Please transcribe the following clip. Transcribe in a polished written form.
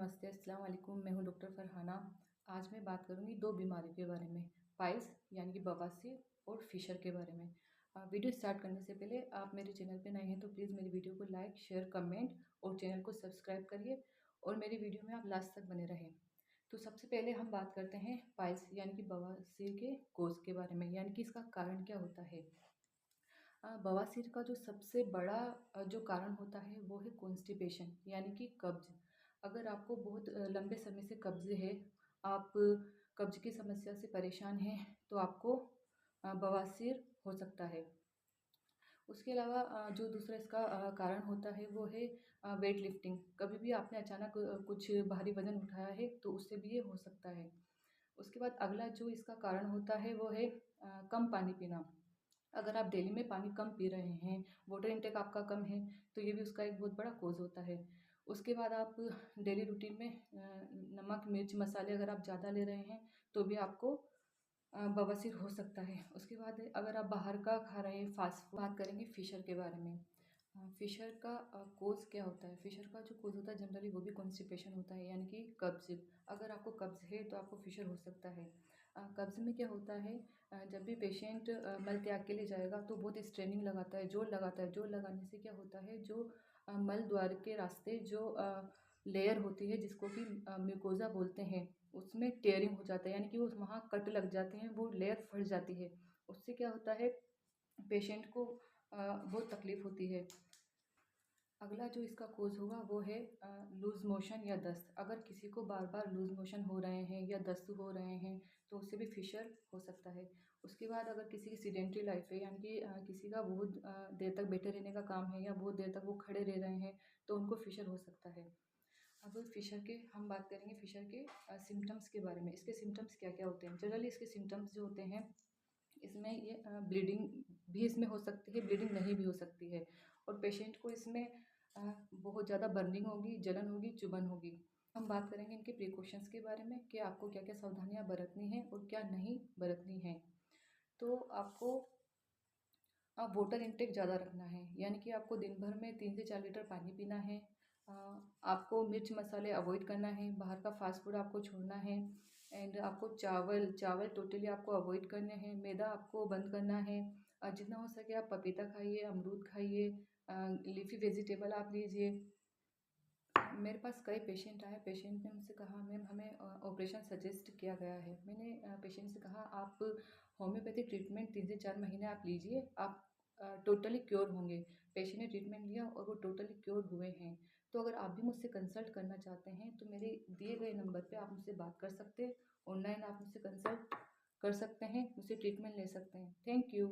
नमस्ते, अस्सलाम वालेकुम। मैं हूँ डॉक्टर फरहाना। आज मैं बात करूँगी 2 बीमारियों के बारे में, पाइल्स यानी कि बवासीर और फिशर के बारे में। वीडियो स्टार्ट करने से पहले आप मेरे चैनल पे नए हैं तो प्लीज़ मेरी वीडियो को लाइक, शेयर, कमेंट और चैनल को सब्सक्राइब करिए और मेरी वीडियो में आप लास्ट तक बने रहें। तो सबसे पहले हम बात करते हैं पाइल्स यानी कि बवासीर के कोज़ के बारे में, यानी कि इसका कारण क्या होता है। बवासीर का जो सबसे बड़ा जो कारण होता है वो है कॉन्स्टिपेशन यानी कि कब्ज़। अगर आपको बहुत लंबे समय से कब्ज़ है, आप कब्ज़ की समस्या से परेशान हैं, तो आपको बवासीर हो सकता है। उसके अलावा जो दूसरा इसका कारण होता है वो है वेट लिफ्टिंग। कभी भी आपने अचानक कुछ भारी वज़न उठाया है तो उससे भी ये हो सकता है। उसके बाद अगला जो इसका कारण होता है वो है कम पानी पीना। अगर आप डेली में पानी कम पी रहे हैं, वाटर इंटेक आपका कम है, तो ये भी उसका एक बहुत बड़ा कॉज़ होता है। उसके बाद आप डेली रूटीन में नमक, मिर्च, मसाले अगर आप ज़्यादा ले रहे हैं, तो भी आपको बवासीर हो सकता है। उसके बाद अगर आप बाहर का खा रहे हैं फ़ास्ट फूड। बात करेंगे फिशर के बारे में। फिशर का कोज़ क्या होता है? फिशर का जो कोज़ होता है जनरली वो भी कॉन्स्टिपेशन होता है यानी कि कब्ज़। अगर आपको कब्ज़ है तो आपको फिशर हो सकता है। कब्ज़ में क्या होता है, जब भी पेशेंट मल त्याग के लिए जाएगा तो बहुत स्ट्रेनिंग लगाता है, ज़ोर लगाता है। ज़ोर लगाने से क्या होता है, जो मल द्वार के रास्ते जो लेयर होती है जिसको कि म्यूकोज़ा बोलते हैं, उसमें टेयरिंग हो जाता है यानी कि वो वहाँ कट लग जाते हैं, वो लेयर फट जाती है। उससे क्या होता है, पेशेंट को बहुत तकलीफ़ होती है। अगला जो इसका कोज़ होगा वो है लूज़ मोशन या दस्त। अगर किसी को बार-बार लूज़ मोशन हो रहे हैं या दस्त हो रहे हैं तो उससे भी फिशर हो सकता है। उसके बाद अगर किसी की सीडेंटरी लाइफ़ है यानी कि किसी का बहुत देर तक बैठे रहने का काम है या बहुत देर तक वो खड़े रह रहे हैं तो उनको फिशर हो सकता है। अब फिशर के हम बात करेंगे फिशर के सिम्पटम्स के बारे में। इसके सिम्पटम्स क्या-क्या होते हैं? जनरली इसके सिम्पटम्स जो होते हैं, इसमें ये ब्लीडिंग भी इसमें हो सकती है, ब्लीडिंग नहीं भी हो सकती है और पेशेंट को इसमें बहुत ज़्यादा बर्निंग होगी, जलन होगी, चुभन होगी। हम बात करेंगे इनके प्रिकॉशंस के बारे में कि आपको क्या-क्या सावधानियाँ बरतनी हैं और क्या नहीं बरतनी हैं। तो आपको वाटर इंटेक ज़्यादा रखना है, यानी कि आपको दिन भर में 3 से 4 लीटर पानी पीना है। अ, आपको मिर्च मसाले अवॉइड करना है, बाहर का फ़ास्ट फूड आपको छोड़ना है एंड आपको चावल चावल टोटली आपको अवॉइड करने हैं, मैदा आपको बंद करना है। जितना हो सके आप पपीता खाइए, अमरूद खाइए, लीफ़ी वेजिटेबल आप लीजिए। मेरे पास कई पेशेंट आए, पेशेंट ने मुझसे कहा मैम हमें ऑपरेशन सजेस्ट किया गया है। मैंने पेशेंट से कहा आप होम्योपैथिक ट्रीटमेंट 3 से 4 महीने आप लीजिए, आप टोटली क्योर होंगे। पेशेंट ने ट्रीटमेंट लिया और वो टोटली क्योर हुए हैं। तो अगर आप भी मुझसे कंसल्ट करना चाहते हैं तो मेरे दिए गए नंबर पे आप मुझसे बात कर सकते हैं। ऑनलाइन आप मुझसे कंसल्ट कर सकते हैं, मुझसे ट्रीटमेंट ले सकते हैं। Thank you.